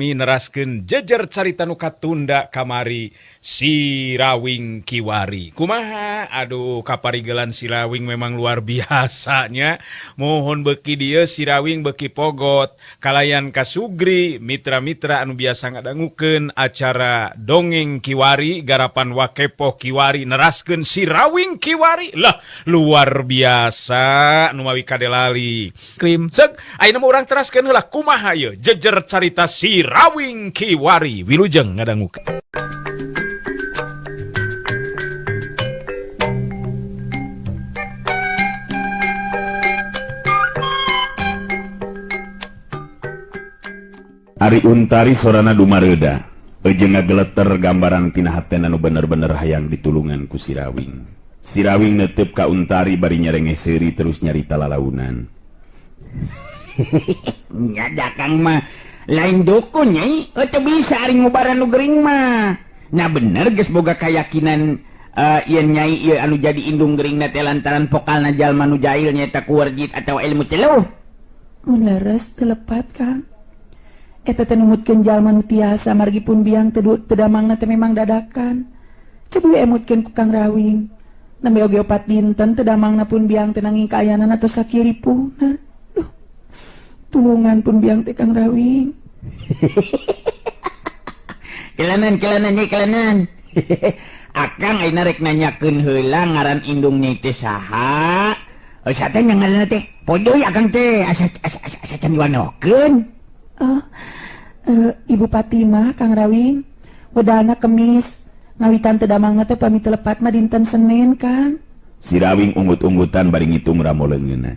Neraskeun jejer carita nu katunda kamari si Rawing Kiwari. Kumaha? Aduh, kaparigelan si Rawing memang luar biasanya. Mohon beki dieu si Rawing beki pogot. Kalayan kasugri mitra-mitra anu biasa ngadangukeun acara dongeng Kiwari, garapan Wakepoh Kiwari neraskeun si Rawing Kiwari. Lah, luar biasa anu mawi kadelali. Krim ceuk, ayeuna urang teraskeun heula kumaha ieu jejer carita si Rawing Kiwari. Wilujeng ngadangukeun. Ari Untari sorana dumareuda, ejeng ngageleter gambaran tina haten anu bener-bener hayang ditulungan ku si Rawing. Si Rawing netep ka Untari bari nyarenge seuri terus nyarita lalaunan. Nyada kang mah lain dukun nyai, teu bisa ari ngubaran nu gering mah. Nah bener geus boga kayakinan ieu nyai ieu anu jadi indung gering teh lantaran pokalna jalma nu jahil nyaeta kuwarjit atawa ilmu celuh. Mun leres telepat Kang. Eta teh numutkeun jalma nu tiasa margipun biang teu damangna teh memang dadakan. Cebu emutkeun ku Kang Rawing. Nembe oge 4 dinten teu damangna pun biang teh nanging kaayanan tos sakiripuna. Duh. Tulungan pun biang teh Kang Rawing. Kelanan. Akang ayeuna rek nanyakeun heula ngaran indung nyai teh saha? Asa teh ngaranna teh Pojoy akang teh asa can diwanokeun. Ibu Fatimah Kang Rawing. Wedana Kemis. Ngawitan teu damangna teh pami telepat mah dinten Senin Kang. Si Rawing unggut-unggutan bari ngitung ramo leungeunna.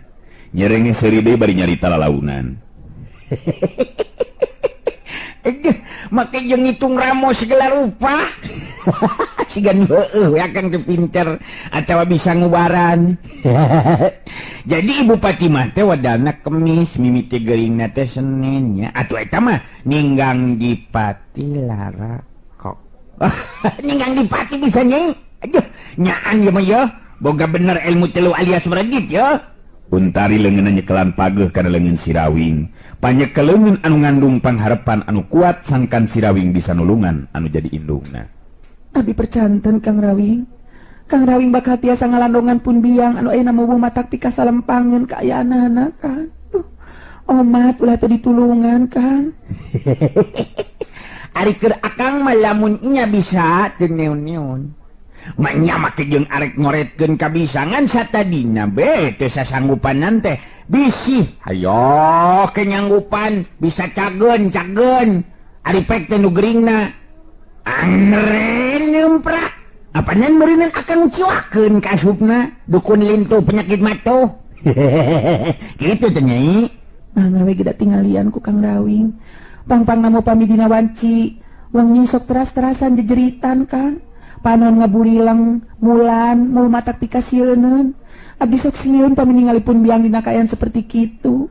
Nyerenge seuri deui bari nyarita lalaunan. Make jeung ngitung ramo segala rupa. Sigan heueuh akang teh pinter atawa bisa ngubaran. Jadi Ibu Fatimah teh wadana Kemis, mimiti geuringna teh Senin nya. Atuh eta mah ninggang dipati lara kok. Ninggang dipati bisa nyai. Aduh, nyaan ya mah ya. Boga bener ilmu telu alias meredit ya. Untari leungeunna nyekelan pageuh kana leungeun si Rawing. Panyekeleungeun anu ngandung pangharepan anu kuat sangkan si Rawing bisa nulungan anu jadi indungna. Abi percanten Kang Rawing. Kang Rawing bakal tiasa ngalandongan pun biang anu ayeuna mubuh matak ti kasalempangeun ka ayaanana Kang. Omat ulah teu ditulungan Kang. Ari keur akang mah lamun nya bisa teu neun-neun. Manya make jeung arek ngoretkeun kabisangan satadina be teu sasanggupanan teh bisi. Hayo kenyanggupan bisa cageun. Ari pek teh nu geuringna angren neumprak. Apanan meureunna akan ciwakeun ka asupna dukun lintu penyakit matuh. Kitu teh nyai. Mangga we geda tinggalian ku Kang Rawing. Pang-pang namo pami dina wanci. Wengi sok teras-terasan jejeritan Kang. Panon ngaburilang mulan mul matak pikasieun. Abdi sok sieun pami ningalipun biang dina kaayaan seperti kitu.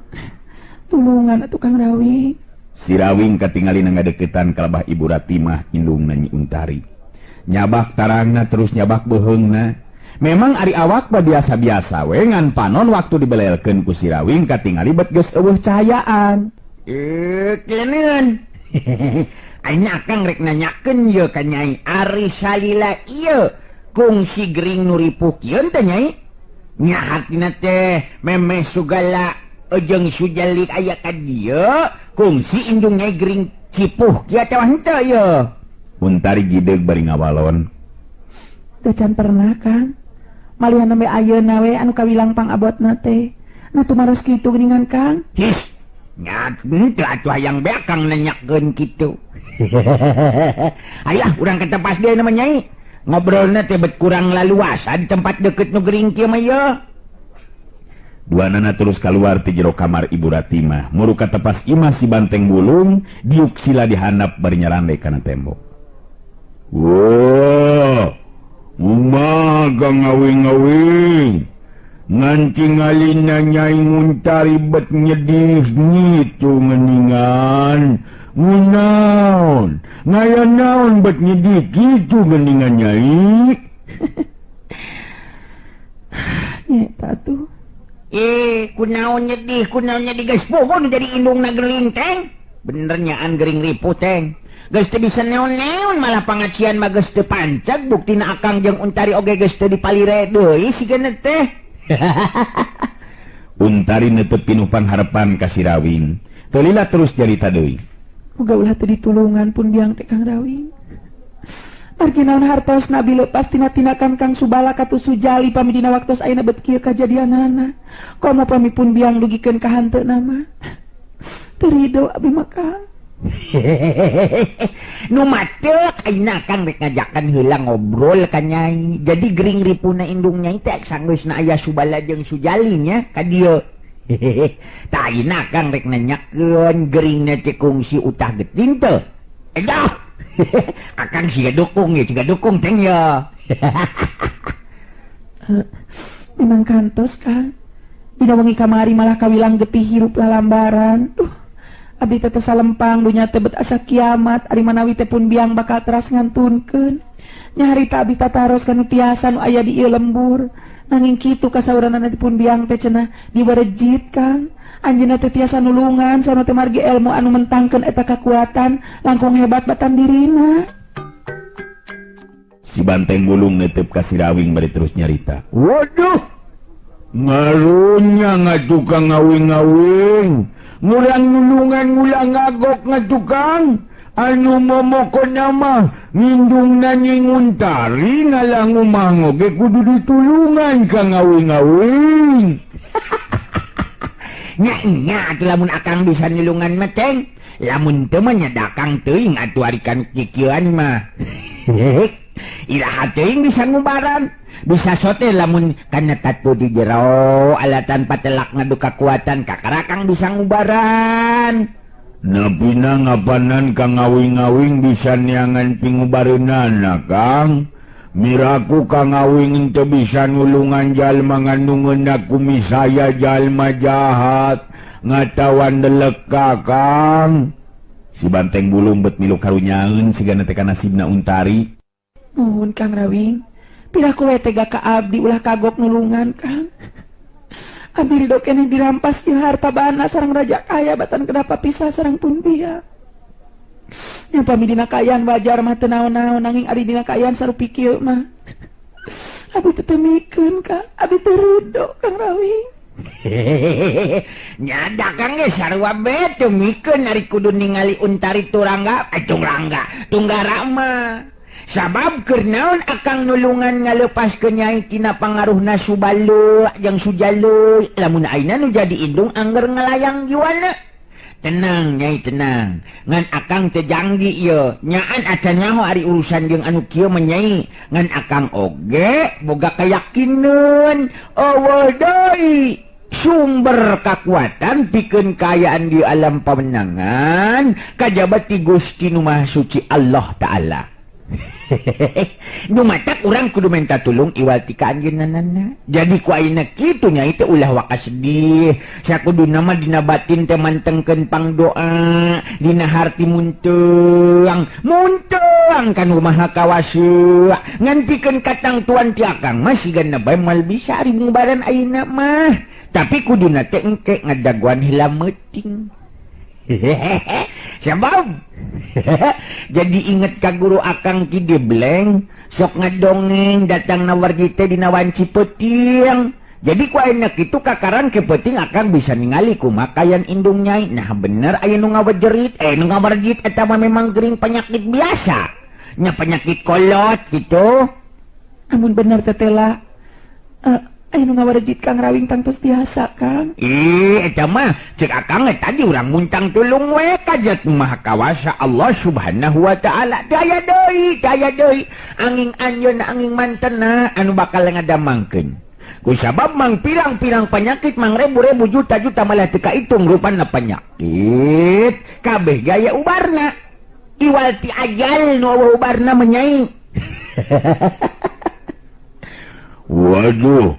Tulungan atuh Kang Rawing. Si Rawing katingalina ngadeukeutan ka labah Ibu Ratimah indungna Nyi Untari. Nyabak tarangna terus nyabak beheungna. Memang ari awak mah biasa-biasa we ngan panon waktu dibelelkeun ku si Rawing katingali bet geus eueuh cahayaan. Keleneun. Ayeuna akang rek nanyakeun ye ka nyai ari salila ieu kungsi gering nu ripuh kieu teh nyai. Nya hatina teh memeh sugala jeung sujalik aya ka dieu kungsi indung nyai gering cipuh kieu teh henteu ye. Untari gideug bari ngawalon. Teu can pernah Kang. Malihan nembe ayeuna we anu kawilang pangabotna teh. Nah tumaros kitu geuningan Kang. Nya teu atuh hayang beak Kang nanyakeun kitu. Ayolah urang ka tempat deui na nyai. Ngobrolna teh bet kurang laluasa di tempat deukeut nu gering kieu mah ye. Duanana terus kaluar ti jero kamar Ibu Ratimah. Muru ka tepas imah si banteng bulung, diuk sila dihandap bari nyarande kana tembok. Wah, umaga ngawing-ngawing. Ngantingalina Nyai Untari bet nyedih ngitu ngeningan. Munaon, ngaya naon bet nyedih gitu ngeningan Nyai. Nyeta tuh. Kunaon nyedih guys poho jadi indung na gelinteng. benernyaan gering ripu teng. Geus teu bisa neon-neon malah pangacian mah geus teu pancag buktina akang jeung Untari oge geus teu dipalire deui sigana teh. Untari netep pinupan harapan ka si Rawing. Teu lila terus carita deui. Muga ulah teu ditulungan pun biang teh Kang Rawing. Margi naon hartos nabi leupas tina tinakan Kang Subala katu Sujali pami dina waktos ayeuna bet kieu kajadianana. Komo pami pun biang dugikeun ka hanteuna mah. Teu ridho abi mah Kang. Nu matek ayeuna Kang rek ngajakan heula ngobrol ka Nyai. Jadi gering ripuna indung Nyai teh sanggeusna aya Subala jeung Sujali nya ka dieu. Tah ayeuna Kang rek nanyakeun geringna teh kungsi utah geting teu. Edah. Akang siga dukung ya, siga dukung teng ya. Memang kantos Kang. Dina wengi kamari malah kawilang getih hirup lalambaran. Abdi teh salempang dunya teh bet asa kiamat, ari manawi teh pun biang bakal teras ngantunkeun. Nya harita abdi tataros kanu tiasa nu aya di ieu lembur. Nanging kitu kasauranana dipun biang teh cenah diwarejit Kang. Anjeunna teh tiasa nulungan sareng teh margi ilmu anu mentangkeun eta kakuatan langkung hebat batan dirina. Si Banteng Bulung netep ka si Rawing bari terus nyarita. Waduh, Ngarunya ngatukang ngawing-ngawing. Ngulang nulungan ngulang ngagok ngatukang. Anu momoko nama ngindung nanying Untari ngalang umangoge kudu ditulungan ka ngawing-ngawing. nya lamun akang bisa nulungan meteng. Lamun teu mah nyadakang teuing atuh arikan kikieuan mah. Iraha teuing bisa ngubaran. Bisa sote lamun kana tatu di jero alatan patelak ngadu kakuatan kakarakang bisa ngubaran. Napina ngapanan ka ngawing-ngawing bisa niangan pingubareunana Kang. Miraku ka ngawing teu bisa nulungan jalma ngandungeun aku misaya jalma jahat ngatawan delek ka Kang. Si Banteng Bulung bet milu karunyaeun sigana teh kana nasibna Untari. Nuhun Kang Rawing. Piraku we tega ka abdi ulah kagok nulungan Kang. Abdi ridho keneh dirampas jeung harta bana sareng raja kaya batan kenapa pisah sareng pun biang. Yang pami dina kayaan wajar mah teu naon-naon nanging ari dina kayaan sarupi kieu mah. Abdi teu temikeun Kang, abdi teu ridho Kang Rawing. Nyada Kang ge sarua bae teu mikeun ari kudu ningali Untari Tunggara mah. Sabab keur naon akang nulungan ngalepaskeun Nyai tina pangaruhna Subalo jeung Sujalo. Lamun ayeuna nu jadi indung angger ngalayang jiwana. Tenang Nyai tenang. Ngan akang teu janggi ieu. Nyaan acan nyaho ari urusan jeung anu kieu mah Nyai. Ngan akang oge boga kayakineun eueuh deui sumber kakuatan pikeun kaayaan di alam pamenangan kajaba ti Gusti Nu Maha Suci Allah Ta'ala. Nu matak urang kudu minta tulung iwal ti ka anjeunna. Jadi ku ayeuna kitu Nyai teh ulah waka sedih. Sakuduna mah dina batin teh mantengkeun pangdoa, dina harti munteang kanu maha kawasa. Ngan pikeun katang tuan ti akang mah sigana bae mal bisa ari ngubaran ayeuna mah. Tapi kuduna teh engke ngadaguan heula meuting. Sabab jadi inget ka guru akang Ki Gebleng sok ngadongeng datang nawargi teh dina wanci peuting. Jadi ku ayeuna kitu kakaran ke peuting akang bisa ningali kumaha kayan indung Nyai. Nah bener aya nu ngawejerit nu ngawargit eta mah memang gering penyakit biasa. Nya penyakit kolot gitu. Amun bener teh tela anu ngawarejit Kang Rawing tangtos tiasa Kang. Eta mah cek akang tadi urang muntang tulung we kajat Maha Kawasa Allah Subhanahu wa Ta'ala. Daya deui anging anjeunna anging mantena anu bakal ngadamangkeun. Kusabab mang pirang-pirang penyakit mang ribu-ribu juta-juta malah teu kaitung rupana penyakit kabeh gaya ubarna. Iwal ti ajal nu ubarna menyai. Waduh,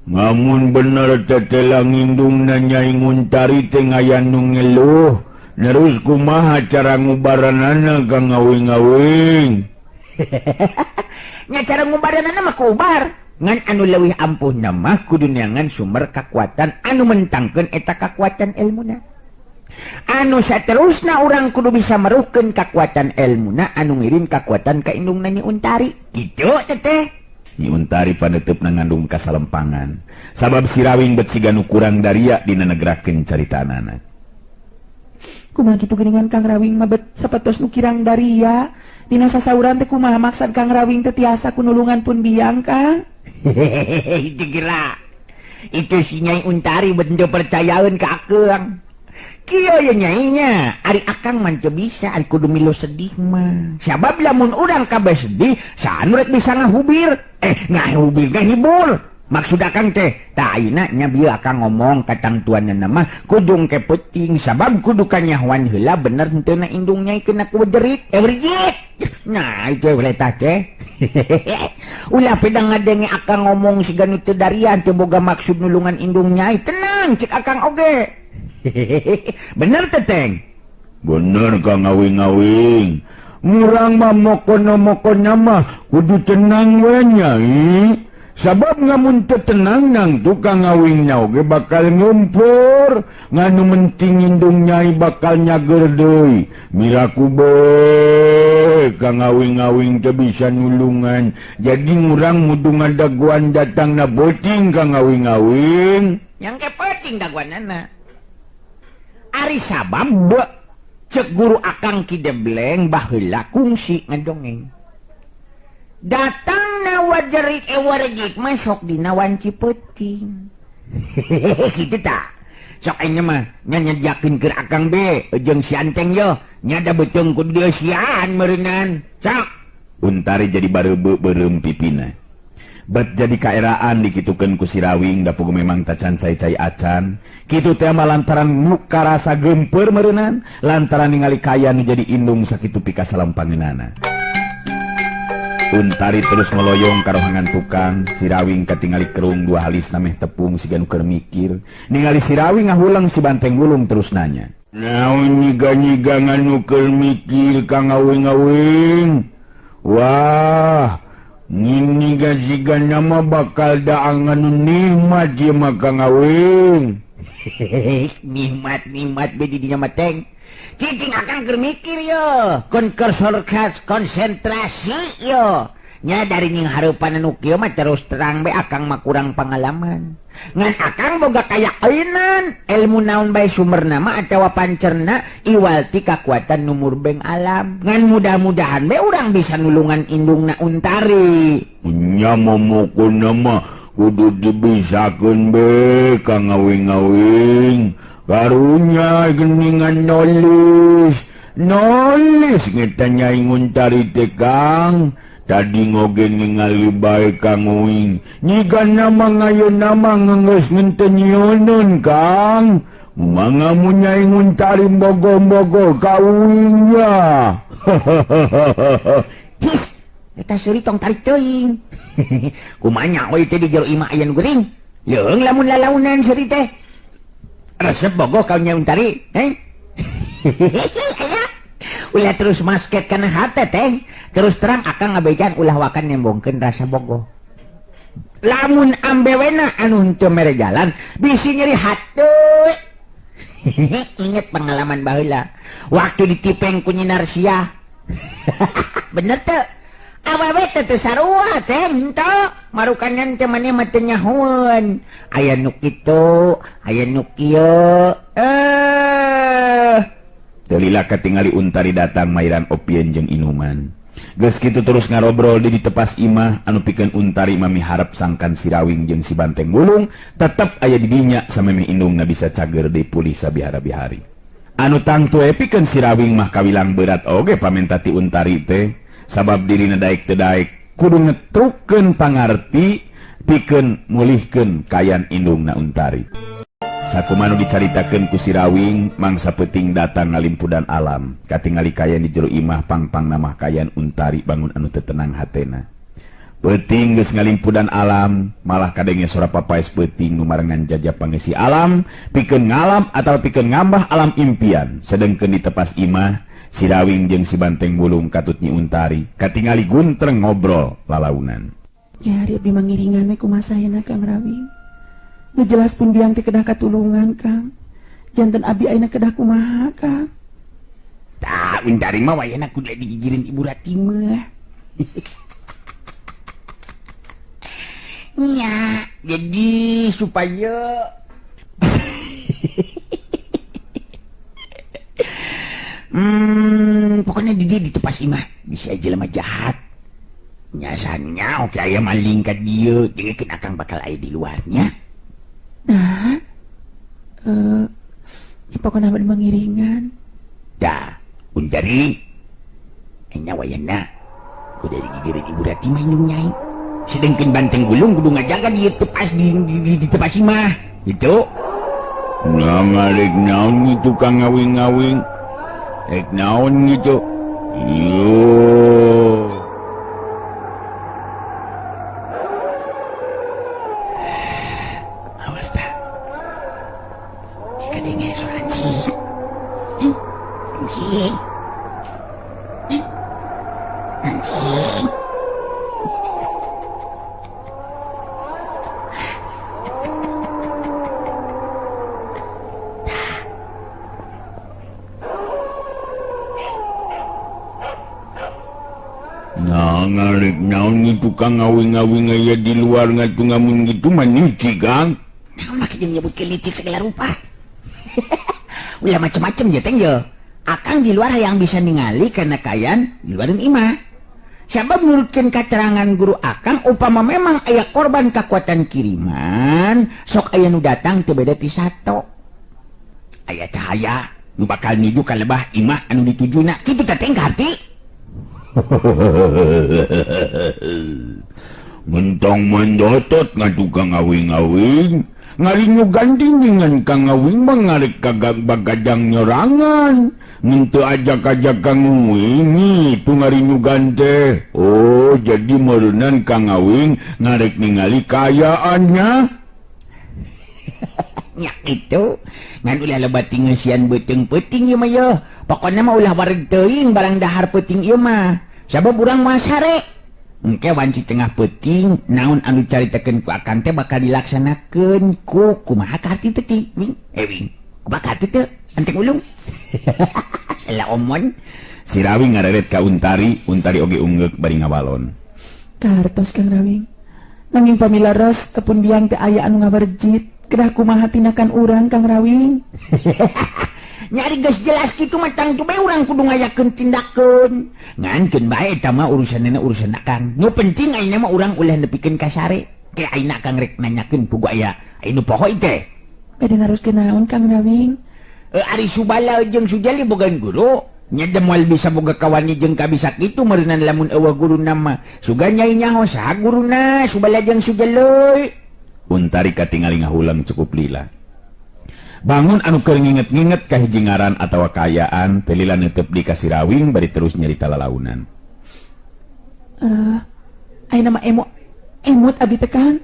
ngamun bener tetelang indung na Nyai Untari teh aya nu ngeluh. Nerus kumaha cara ngubaranana ka ngawing-ngawing? Nya cara ngubaranana mah kubar. Ngan anu leuwih ampuhna mah kudu neangan sumber kakuatan anu mentangkeun eta kakuatan ilmuna. Anu saterusna urang kudu bisa meruhkeun kakuatan ilmuna anu ngirim kakuatan ka indungna Nyi Untari. Kitu teteh. Nyi Untari paneuteupna ngandung kasalempangan. Sabab si Rawing bet siga nu kurang daria dina negerakeun caritanana. Kumaha kitu geuningan Kang Rawing mah bet sapetos nu kirang daria. Dina sasauran teh kumaha maksad Kang Rawing teh tiasa kunulungan pun biang Kang. Itu kira. Itu si Nyai Untari bener percayaeun ka akeung. Kieu ya nyainya, ari akang mah teu bisa, ari kudu milu sedih mah. Sabab lamun urang kabeh sedih, sanu rek bisa ngahubir. Ngahubir ngahibur. Maksud akang teh, tah ayeuna nya bieu akang ngomong ka tang tuanna mah kudu ke peuting sabab kudu kanyahoan heula bener henteu na indung nyai kena ku jerit. Berjit. Nah, itu boleh tah teh. Ulah pedang ngadenge akang ngomong siga nu teu darian teu boga maksud nulungan indung nyai. Tenang, cek akang oge. Bener teteng. Bener Kang Ngawing-ngawing. Murang mah mokona mah kudu tenang we Nyai. Sabab ngamun teu tenang nang tukang ngawingnya oge bakal ngumpur. Nganu menting indung Nyai bakal nyager deui. Miraku be Kang Ngawing-ngawing teu bisa nulungan. Jadi ngurang mudu ngadaguan datangna beuting Kang Ngawing-ngawing. Yang ke peuting daguanana. Ari sabab cek guru akang Kidebleng baheula kungsi ngadongeng. Datangna wajerit wargik masuk dina wanci peuting. Kitu tah. Sok enya mah nya nyediakeun keur akang be jeung si Anteng yo. Nya da beuteung ku dieu sian meureunan. Sok. Untari jadi bareubeu beureum pipina. Bet jadi kaeraan dikitukeun ku si Rawing da puguh memang tacan cai-cai acan. Kitu teh mah lantaran muka rasa gempeur meureunnan, lantaran ningali kaya nu jadi indung sakitu pikasalempangeunana. Untari terus meloyong karohangan tukang, si Rawing katingali kerung dua halis nameh tepung siga nu keur mikir. Ningali si Rawing ngahulang si Banteng Wulung terus nanya. Naon nyiga-nyiga nganu keur mikir Kang Ngawing-ngawing? Wah, ngini gasiga nama bakal daangan nikmat dia maka ngawing. Nikmat bedi dinya mateng. Cicing akan keur mikir yo. Konsentrasi yo. Nya dari nying hareupan anu kieu mah terus terang be akang mah kurang pengalaman. Ngan akang boga kayakeunan ilmu naon bae sumberna mah atawa pancerna iwalti kakuatan numur beng alam. Ngan mudah-mudahan be urang bisa nulungan indungna Untari. Nya momokonna mah kudu dibisakeun be Kang Ngawing-ngawing. Karunya geuningan nulis ngeta Nyai Untari teh Kang. Tadi ngoge ningali bae Kang Uing. Nyiga nama ngayon nama ngeungeus ngentenyonon Kang. Mangamu Nyai Untari bogo-bogo ka Uingnya. His, eta seuri tong tarik teuing. Kumanya we teh di jero imah aya nu geuring. Leung lamun lalaunan seuri teh. Resep bogo ka Nyai Untari, Ulah terus masket kana hate teh. Terus terang akang ngabejan ulah wakan nembongkeun rasa bogoh. Lamun ambewena anu henteu mere jalan bisi nyeri hate. Inget pengalaman baheula waktu ditipeng ku Nyi Narsia. Bener teu? Awewe teu sarua teh henteu marukanna teh maneh mah teu nyahoeun. Aya nu kitu, aya nu kieu. Telila katingali Untari datang mairan opieun jeung inuman. Geus kitu terus ngarobrol di tepas imah anu pikeun Untari mami harap sangkan si Rawing jeung si Banteng Wulung tetep aya di dinya samemeh indungna bisa cager deui pulih sabihara-bihari. Anu tangtu pikeun si Rawing mah kawilang berat oge pamenta ti Untari teh sabab dirina daek teu daek kudu ngetrukeun pangarti pikeun mulihkeun kayan indungna Untari. Sakumanu dicaritakeun ku si Rawing mangsa peuting datang ngalimpudan alam katingali kayan di jero imah pangpang namah kayan Untari bangun anu teu tenang hatena. Peuting geus ngalimpudan alam malah kadenge sora papaes peuting nu marengan jajah pangisi alam pikeun ngalam atawa pikeun ngambah alam impian. Sedengkeun di tepas imah si Rawing jeung si Banteng Wulung katut Nyi Untari katingali guntreng ngobrol lalaunan. Ya ari abdi mangiringan we kumaha sayeuna Kang Rawing. Nu jelas pun biang teh kedah katulungan Kang. janten abi ayeuna kedah kumaha Kang? Tak, Untari mah wayana kudu digigirin Ibu Rati mah. Ya, jadi supaya pokoknya dia ditepas imah bisa aja lemah jahat. Nyasanya oke aya maling ka dieu, jadi kan akang bakal aya di luarnya. Nah, pokoknya abdi mengiringan. Dah, Untari, enya wayana kudu digigirin Ibu Rati mah indung nyai. Sedangkan banteng gulung kudu ngajaga dia tepas di tepas imah gitu. Nah ngarek naon gitu kang ngawing-ngawing. Ek naon gitu. Yo. Awas dah. Ika dengar suara anjing. Anjing. Anjing. Nah ngarek naon gitu kang ngawing-ngawing aya di luar ngatung-ngamun gitu manici kang. Nah, makin nyebut kelitik segala rupa. Ulah macam-macam ya teng yo. Akang di luar yang bisa ningali karena kayan di luarin imah. Sabab menurutkan keterangan guru akang upama memang aya korban kekuatan kiriman, sok aya nu datang teu beda ti sato. Aya cahaya nu bakal nuju ka lebah imah anu ditujuna. Kitu teh teh ngarti. Mentong mendotot ngatukang ngawing-ngawing. Ngarinyo ganding dengan kang ngawing mengarik kagak bagadang nyerangan. Ngintu ajak-ajak kang ngawing itu ngarinyo gante. Oh jadi merenan kang ngawing ngarik ningali kayaannya. Nya itu ngan ulah lebat tingeusian beuteung peuting ieu mah yeuh. Pokona mah ulah wareg teuing barang dahar peuting ieu mah. Sabab urang mah sare. Engke wanci tengah peuting naon anu caritakeun ku akang teh bakal dilaksanakeun ku kumaha ka harti teh wing. Wing. Kumaha ka teh anteng ulung. Lah omon Si Rawing ngareret ka Untari, Untari oge ungeuk bari ngabalon. Kartos Kang Rawing. Nanging pamilaras kepun biang teh aya anu ngabarejit. Kedah kumaha tindakan urang Kang Rawing. Nyari geus jelas kitu mah tang teu bae urang kudu ngayakeun tindakeun. Ngankeun bae eta mah urusanna urusan akang. Nu penting ayeuna mah urang ulah nepikeun ka sare. Ke ayeuna akang rek nanyakeun pugu aya anu poho teh. Bade naruskeun naon Kang Rawing? Ari Subala jeung Sujali bogan guru. Nya moal bisa boga kawani jeung kabisa kitu meureunna lamun eueuh guruna mah. Suga nyai nyaho saha guruna Subala jeung Sujaloy. Untari katingali ngahulang cukup lila. Bangun anu keur nginget-nginget ka hiji ngaran atawa kayaan teu lila neuteup di ka Si Rawing bari terus nyarita lalaunan. Ayeuna mah emut abdi teh Kang.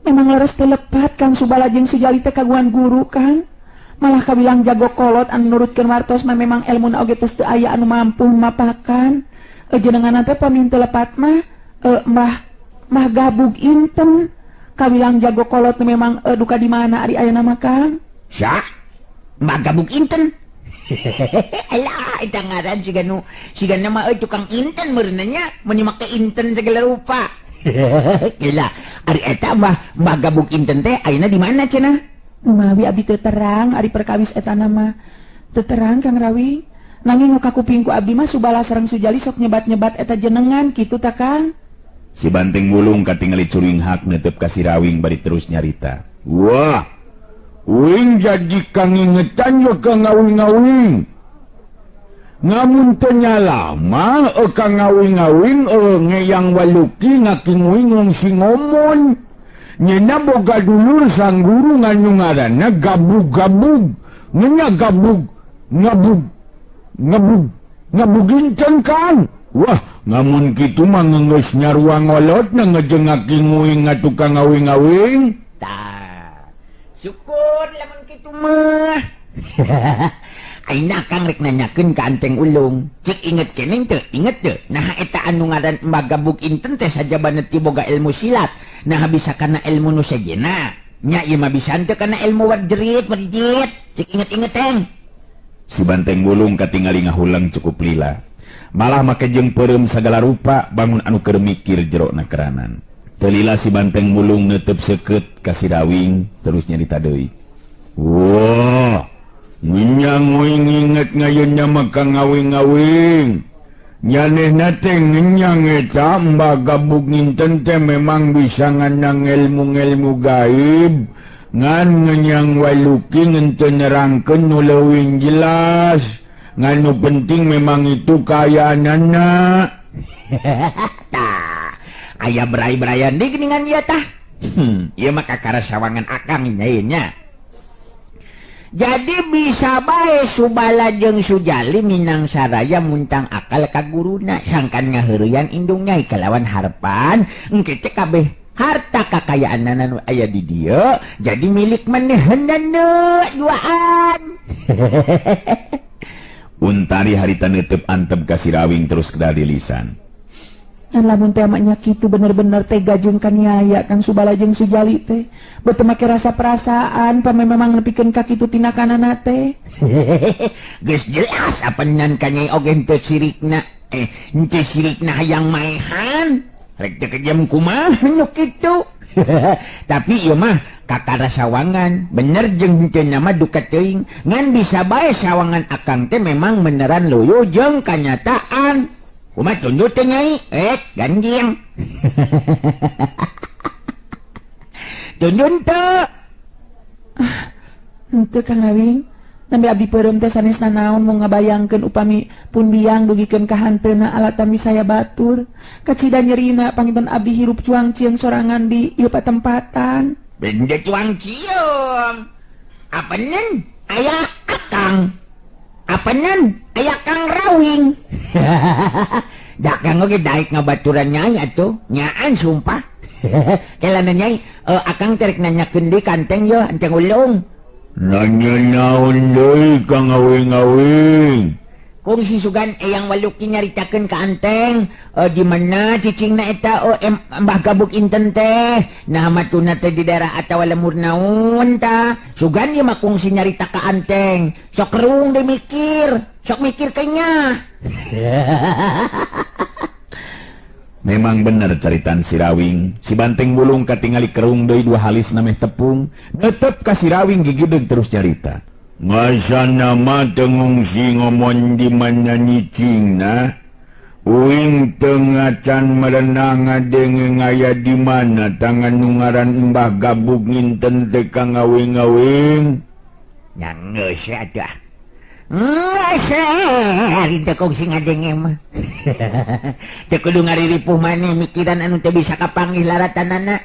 Memang leres teh lepat Kang Subala jeung Sujali teh kaguan guru Kang. Malah kabilang jago kolot anu nurutkeun wartos mah memang elmuna oge teu aya anu mampu mapakan. Jenengan teh pamin teu lepat mah mah gabug inten. Kabilang jago kolot memang duka di mana ari ayeuna mah Kang? Sah? Mbak gabuk inten? Alah, eta ngaran siga nama tukang inten meureunanya meni make inten segala rupa. Gila, ari eta mbak gabuk inten teh ayeuna di mana cenah? Mawi abdi teu terang ari perkawis eta nama. Teu terang Kang Rawing. Nanging nu kakupingku abdi mah Subala sareng Sujali sok nyebat-nyebat eta jenengan kitu ta Kang? Si Banteng Wulung katingali curing hak neuteup ka Si Rawing bari terus nyarita. Wah, wing jadi kang ingetan yo ka ngawing-ngawing. Ngamun teu nyalama ka ngawing-ngawing ngeyang waluki ngaking wing si ngomon. Nyena boga dulur sang guru nganu ngaranna gabug-gabug. Nya gabug, ngabuginten kan. Wah, ngamun kitu mah ngeus nyarua ngolot na ngejengaki nguing ngatukang ngawing-ngawing. Tah. Syukur lamun kitu mah. Ayeuna Kang rek nanyakeun ka Anteng Ulung. Cek inget keneng teu? Inget teu? Nah eta anu ngaran Mbah Gabuk inten teh sajabana ti boga ilmu silat. Nah bisa kana ilmu nu sejenna. Nya ieu mah bisa teu kana ilmu wajrit cek inget-inget teng. Si Banteng Bulung katingali ngahulang cukup lila. Malah make jeung peureum sagala rupa bangun anu keur mikir jerona keranan. Teu lila si Banteng Bulung neuteup seukeut ka si Rawing terus nyarita deui. Wah, nginyang nguing inget ngayeunnya mah ka ngawing-ngawing. Nyanehna teh ngenyang eta mbah gabuk nginten teh memang bisa ngandang ilmu-ilmu gaib. Ngan ngenyang waluki ngente nerangkeun nu leuwih jelas. Nganu penting memang itu kayaanana. Tah, aya berai-beraian deui geuningan ieu tah. Ieu mah kakara sawangan akang nya. Jadi bisa bae Subala jeung Sujali minang saraya muntang akal ka guruna sangkan ngaheureuyan indung Nyai kalawan harapan engke teh kabeh harta kakayaanna nu aya di dieu jadi milik manehanna duaan. Untari harita neuteub antep ka si Rawing terus kedadi lisan. Lamun teh maknya kitu bener-bener tega jeung kaniaya Kang Subala jeung Sujali teh. Beuteung make rasa perasaan pame memang nepikeun ka kitu tinakanana teh. Geus jelas apenan ka Nyai oge henteu sirikna. Henteu sirikna hayang maehan. Rek teu kejem kumaha nu kitu. Tapi ieu mah kakara sawangan, bener jeung henteu nama duka teuing. Ngan bisa bae sawangan akang teh memang beneran loyo jeung kanyataan. Kumaha tunduk teh Nyai? Ganjing. Tunduk teu. Henteu Kang Rawing. Nambe abdi peureum teh sanesna naon mau ngabayangkeun upami pun biang dugikeun ka hanteuna alatan wisaya batur. Kacida nyerina panginten abdi hirup cuang cieung sorangan di ieu patempatan. Benda cuang cium. Apeun aya akang. Apeun aya Kang Rawing. Da kang oge daek ngabaturan Nyai atuh. Nyaan sumpah. Kelana Nyai, akang terek nanyakeun deui kanteng yo Anteng Ulung. Nanya naon deui ka ngawing-ngawing? Kung si Sugan eyang waluki nyaritakeun ka Anteng, di mana cicingna eta Mbah Gabuk inten teh. Nah matuna teh di daerah atawa lemur naon ta. Sugan ieu mah kungsi nyarita ka Anteng. Sok reung deui mikir, sok mikir kenya. Memang bener caritan si Rawing. Si Banteng Bulung katingali kerung deui dua halis nameh tepung. Netep ka si Rawing gigideug terus carita. Ngasana mah teu ngungsi ngomong di mana nyicingna. Uing teu ngacan merenang ngadenge aya di mana tangan nu ngaran Mbah Gabuk nginten teh ka ngawing-ngawing. Nya geus atuh. Ari teu kongsi ngadenge mah. Teu kudu ngariripuh maneh mikiran anu teu bisa kapanggih laratanana.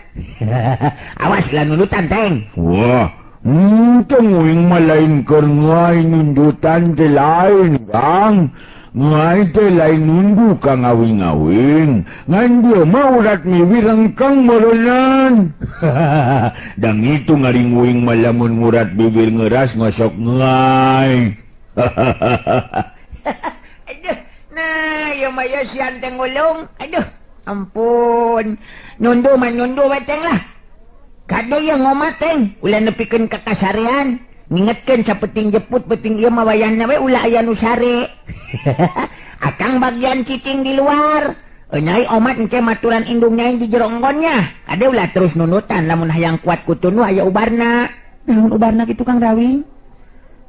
Awas lah nunutan teng. Wah, nguing mah lain keur ngai nundutan teh lain, Kang. Ngai teh lain nundu ka ngawing-ngawing. Ngan dia mah urat miwir engkang merenan. Dang itu ngaringuing mah lamun murat bibir ngeras ngosok ngai. Aduh, nah, ya maya si Anteng Ulung. Aduh, ampun. Nundu bateng lah. Kade yang ngomateng, ulah nepikeun ka kasarean. Ngingetkeun sapeting jeput peting ieu mah wayahna we ulah aya nu sare. Akang bagian cicing di luar. Nyai omat engke maturan indung Nyai di jero enggonnya. Kade ulah terus nunutan lamun hayang kuat kutunu aya ubarna. Namun ubarna kitu Kang Rawing.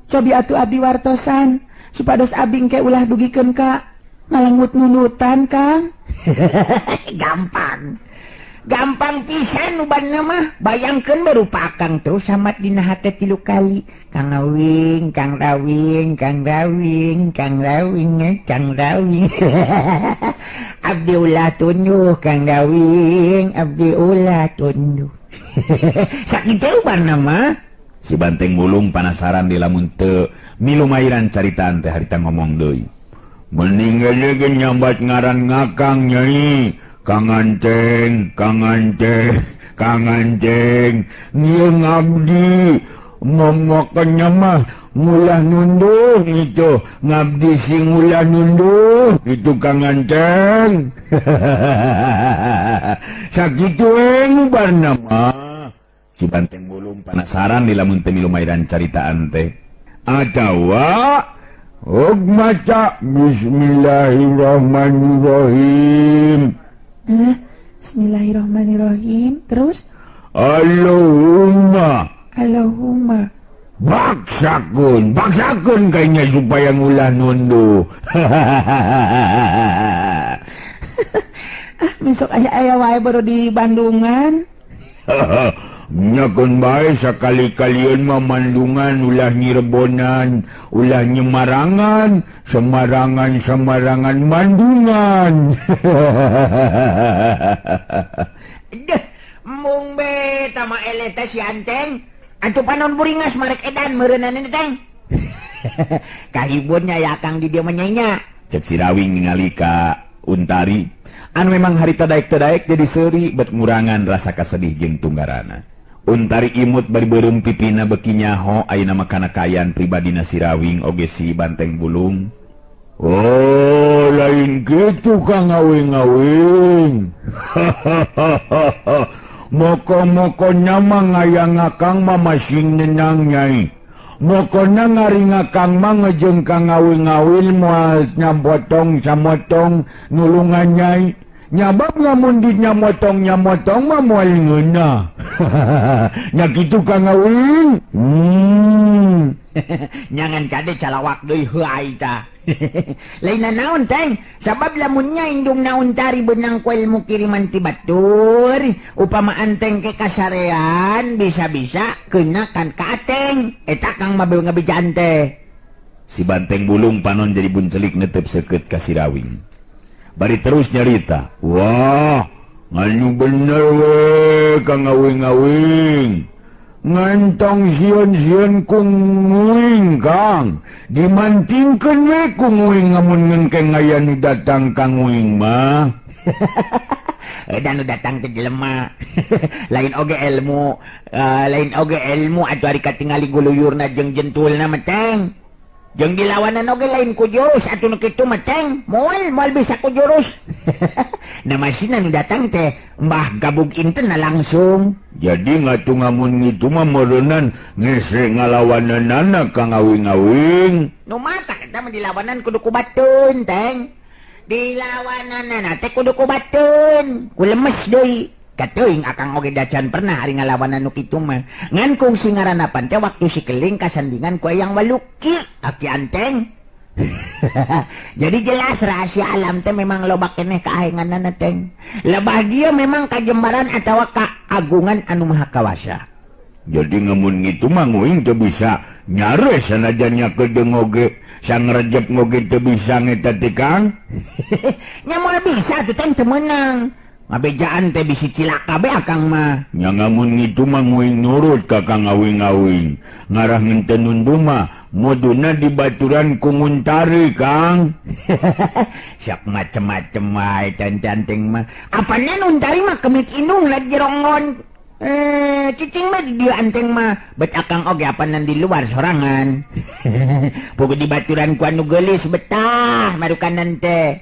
Cobi atuh abdi wartosan supados abdi engke ulah dugikeun ka ngalengut nunutan Kang. Gampang pisan ubarna mah. Bayangkeun berupa akang terus samat dina hate 3 kali. Kang Rawing, Kang Rawing, Kang Rawing, Kang Rawing, Kang Rawing. Abdi ulah tunduh Kang Rawing, abdi ulah tunduh. Sakitu ubarna mah. Si Banteng Bulung panasaran di lamun teu milumairan caritaan teh harita ngomong deui. Meninggal ge nyambat ngaran ngakang Nyai. Kang Anteng, Kang Anteng, Kang Anteng. Nyieun abdi momokeunnya mah ngulah nunduh itu. Ngabdi sing ngulah nunduh itu Kang Anteng. Sakitu ubarna mah. Si Banteng Bulung penasaran di lamun teu milu mairan caritaan teh. Atawa og maca bismillahirrahmanirrahim. Bismillahirrahmanirrahim. Terus Allahumma Allahumma. baksakeun kayaknya supaya ngulah nundu. Besok aya wae baru di Bandungan. Nyakun bae sakali-kalian mamandungan ulah nyirebonan, ulah nyemarangan, semarangan mandungan. Deh, mung be tama eleta si Anteng. Antu panon buringas marek edan meureunan ini teng. Kahibunnya ya Kang di dia menyainya. Cek si Rawing ningali ka Untari. Anu memang harita daek-daek jadi seuri bet ngurangan rasa kasedih jeung tunggarana. Untari imut bari beureum pipina beuki nyaho ayeuna mah kana kayan pribadina si Rawing oge si Banteng Bulung. Oh, lain gitu Kang ngawing-ngawing. Moko-mokonya mah ngayang akang mah masing nenang nyai. Mokona ngari ngakang mah ngejeng Kang ngawing-ngawing moal nyambotong samotong nulungan nyai. Nyabab ngamun di nyamotong mah moal ngeunah. Nya kitu Kang ngawing. Nyangan kade calawak deui heuai ta. Lain naon teng, sabab lamunnya indung naon tari benang ku ilmu kiriman ti batur, upama anteng ke kasarean bisa-bisa kenakan ka ateng. Eta Kang mah ngabijaan teh. Si Banteng Bulung panon jadi buncelik netep seukeut ka si Rawing. Bari terus nyarita. Wah, nganu bener we Kang ngawing-ngawing. Ngantong sion-sion kung nguing Kang. Dimantingkeun we ku nguing ngamun ngengkeng aya nu datang ka nguing mah. Dan nu datang teh jelema. Lain oge ilmu atuh ari katingali guluyurna jeung jentulna mah teng. Jeung dilawanan oge lain ku jurus atuh nu kitu mah teng. Moal bisa ku jurus. Namasina nu datang teh mbah gabung intena langsung. Jadi ngatu ngamun itu mah meureunan ngese ngalawananana Kang ngawing-ngawing. Nu mata eta mah dilawanan kudu ku bateun teng. Dilawananana teh kudu ku bateun. Ku lemes deui. Kateuing akang oge dacan pernah ari ngalawanan nu kitu mah. Ngan kung si ngaranapan teh waktu si keling kasandingan ku Eyang Waluki aki Anteng. Jadi jelas rahasia alam teh memang loba keneh kaahenganna teng. Lebah dia memang kajembaran atawa kaagungan anu maha kawasa. Jadi ngamun gitu mah nguing teu bisa nyare sanajan nya kedeung oge. Sang Rejep ngoge teu bisa ngeta teh Kang. Nya moal bisa tuh teng teu meunang. Ngabejaan teh bisi cilaka be akang mah. Nya ngamun gitu mah nguing nurut ka Kang ngawing-ngawing. Ngarah ngenten nundu mah moduna dibaturan ku Nguntari Kang. Siap macem-macem wae canteng mah. Apana Nguntari mah kemit indung lagi rongon. Cicing mah di dia Anteng mah bet akang oge apanan di luar sorangan. Pugu dibaturan ku anu geulis betah marukanan teh.